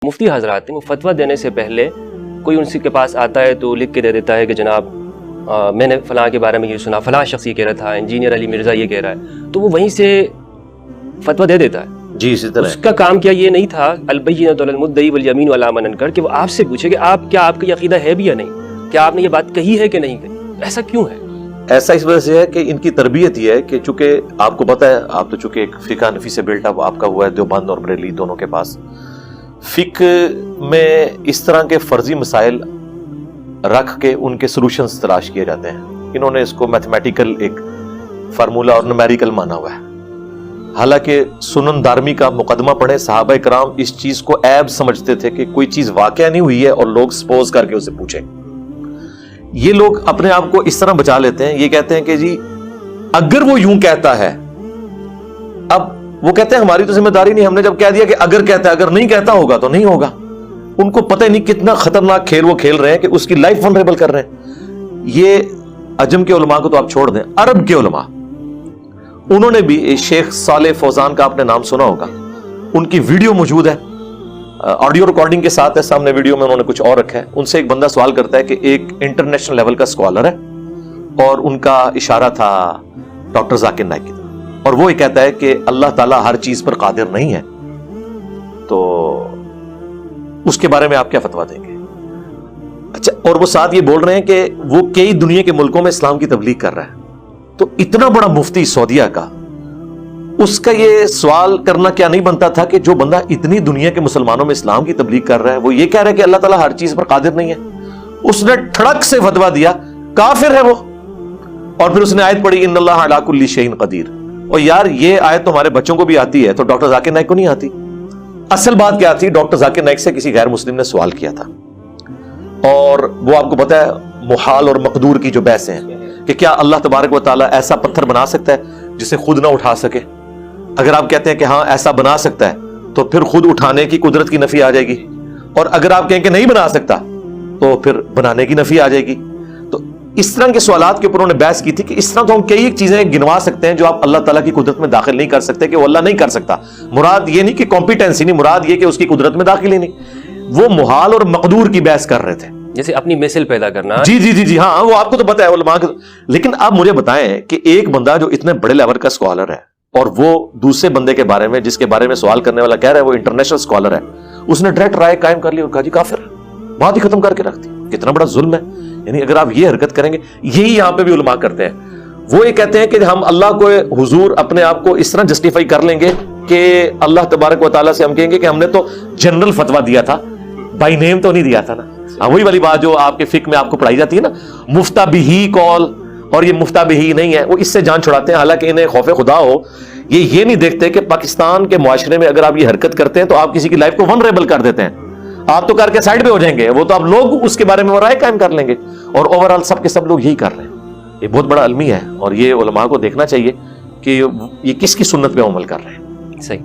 مفتی حضرات ہیں وہ فتویٰ دینے سے پہلے کوئی ان کے پاس آتا ہے تو لکھ کے دے دیتا ہے کہ جناب میں نے فلاں کے بارے میں یہ سنا، فلاں شخص یہ کہہ رہا تھا، انجینئر علی مرزا یہ کہہ رہا ہے، تو وہ وہیں سے فتویٰ دے دیتا ہے. جی اسی طرح اس کا کام کیا یہ نہیں تھا البینۃ علی المدعی والیمین علی من انکر کہ وہ آپ سے پوچھے کہ آپ کیا آپ کا عقیدہ ہے بھی یا نہیں، کیا آپ نے یہ بات کہی ہے کہ نہیں کہی. ایسا کیوں ہے؟ ایسا اس وجہ سے ہے کہ ان کی تربیت یہ ہے کہ چونکہ آپ کو پتہ ہے، آپ تو چونکہ ایک فقہ حنفی سے بلٹ اپ آپ کا ہوا ہے، دیوبند اور بریلی دونوں کے پاس فقہ میں اس طرح کے فرضی مسائل رکھ کے ان کے سلوشنز تلاش کیے جاتے ہیں. انہوں نے اس کو میتھمیٹیکل ایک فارمولا اور نومیریکل مانا ہوا ہے. حالانکہ سنن دارمی کا مقدمہ پڑھیں، صحابہ کرام اس چیز کو عیب سمجھتے تھے کہ کوئی چیز واقعہ نہیں ہوئی ہے اور لوگ سپوز کر کے اسے پوچھیں. یہ لوگ اپنے آپ کو اس طرح بچا لیتے ہیں، یہ کہتے ہیں کہ جی اگر وہ یوں کہتا ہے، اب وہ کہتے ہیں ہماری تو ذمہ داری نہیں، ہم نے جب کہہ دیا کہ اگر کہتا ہے، اگر نہیں کہتا ہوگا تو نہیں ہوگا. ان کو پتہ ہی نہیں کتنا خطرناک کھیل وہ کھیل رہے ہیں کہ اس کی لائف ولنریبل کر رہے ہیں. یہ عجم کے علماء کو تو آپ چھوڑ دیں، عرب کے علماء انہوں نے بھی، شیخ صالح فوزان کا آپ نے نام سنا ہوگا، ان کی ویڈیو موجود ہے، آڈیو ریکارڈنگ کے ساتھ ہے، سامنے ویڈیو میں انہوں نے کچھ اور رکھا ہے. ان سے ایک بندہ سوال کرتا ہے کہ ایک انٹرنیشنل لیول کا اسکالر ہے اور ان کا اشارہ تھا ڈاکٹر ذاکر نائک کی، اور وہ یہ کہتا ہے کہ اللہ تعالیٰ ہر چیز پر قادر نہیں ہے، تو اس کے بارے میں آپ کیا فتویٰ دیں گے؟ اچھا، اور وہ ساتھ یہ بول رہے ہیں کہ وہ کئی دنیا کے ملکوں میں اسلام کی تبلیغ کر رہا ہے. تو اتنا بڑا مفتی سعودیہ کا، اس کا یہ سوال کرنا کیا نہیں بنتا تھا کہ جو بندہ اتنی دنیا کے مسلمانوں میں اسلام کی تبلیغ کر رہا ہے، وہ یہ کہہ رہا ہے کہ اللہ تعالیٰ ہر چیز پر قادر نہیں ہے. اس نے ٹھڑک سے فتویٰ دیا، کافر ہے وہ. اور پھر اس نے آیت پڑھی ان اللہ علی کل شیء قدیر. اور یار یہ آیت تو ہمارے بچوں کو بھی آتی ہے، تو ڈاکٹر ذاکر نائک کو نہیں آتی؟ اصل بات کیا تھی، ڈاکٹر ذاکر نائک سے کسی غیر مسلم نے سوال کیا تھا، اور وہ آپ کو پتا ہے محال اور مقدور کی جو بحثیں ہیں کہ کیا اللہ تبارک و تعالیٰ ایسا پتھر بنا سکتا ہے جسے خود نہ اٹھا سکے. اگر آپ کہتے ہیں کہ ہاں ایسا بنا سکتا ہے تو پھر خود اٹھانے کی قدرت کی نفی آ جائے گی، اور اگر آپ کہیں کہ نہیں بنا سکتا تو پھر بنانے کی نفی آ جائے گی. تو اس طرح کے سوالات کے اوپر انہوں نے بحث کی تھی کہ اس طرح تو ہم کئی چیزیں گنوا سکتے ہیں جو آپ اللہ تعالیٰ کی قدرت میں داخل نہیں کر سکتے، کہ وہ اللہ نہیں کر سکتا. مراد یہ نہیں کہ کمپیٹنسی نہیں، مراد یہ کہ اس کی قدرت میں داخل ہی نہیں. وہ محال اور مقدور کی بحث کر رہے تھے، جیسے اپنی مثل پیدا کرنا. جی جی جی جی ہاں، وہ آپ کو تو پتا ہے علماء. لیکن آپ مجھے بتائیں کہ ایک بندہ جو اتنے بڑے لیول کا اسکالر ہے، اور وہ دوسرے بندے کے بارے میں، جس کے بارے میں سوال کرنے والا کہہ رہا ہے وہ انٹرنیشنل اسکالر ہے، اس نے ڈائریکٹ رائے قائم کر لی اور کہا جی کافر، بات ہی ختم کر کے رکھ دی. کتنا بڑا ظلم ہے. یعنی اگر آپ یہ حرکت کریں گے، یہی یہاں پہ بھی علماء کرتے ہیں. وہ یہ کہتے ہیں کہ ہم اللہ کو حضور اپنے آپ کو اس طرح جسٹیفائی کر لیں گے کہ اللہ تبارک و تعالیٰ سے ہم کہیں گے کہ ہم نے تو جنرل فتویٰ دیا تھا، بائی نیم تو نہیں دیا تھا نا. وہی والی بات جو آپ کے فقہ میں آپ کو پڑھائی جاتی ہے نا، مفتہ بہی قول، اور یہ مفتہ بہی نہیں ہے، وہ اس سے جان چھڑاتے ہیں. حالانکہ انہیں خوف خدا ہو، یہ نہیں دیکھتے کہ پاکستان کے معاشرے میں اگر آپ یہ حرکت کرتے ہیں تو آپ کسی کی لائف کو ونریبل کر دیتے ہیں. آپ تو کر کے سائڈ پہ ہو جائیں گے، وہ تو آپ لوگ اس کے بارے میں رائے قائم کر لیں گے. اور اوورآل سب کے سب لوگ یہی کر رہے ہیں. یہ بہت بڑا المیہ ہے، اور یہ علماء کو دیکھنا چاہیے کہ یہ کس کی سنت پہ عمل کر رہے ہیں. صحیح.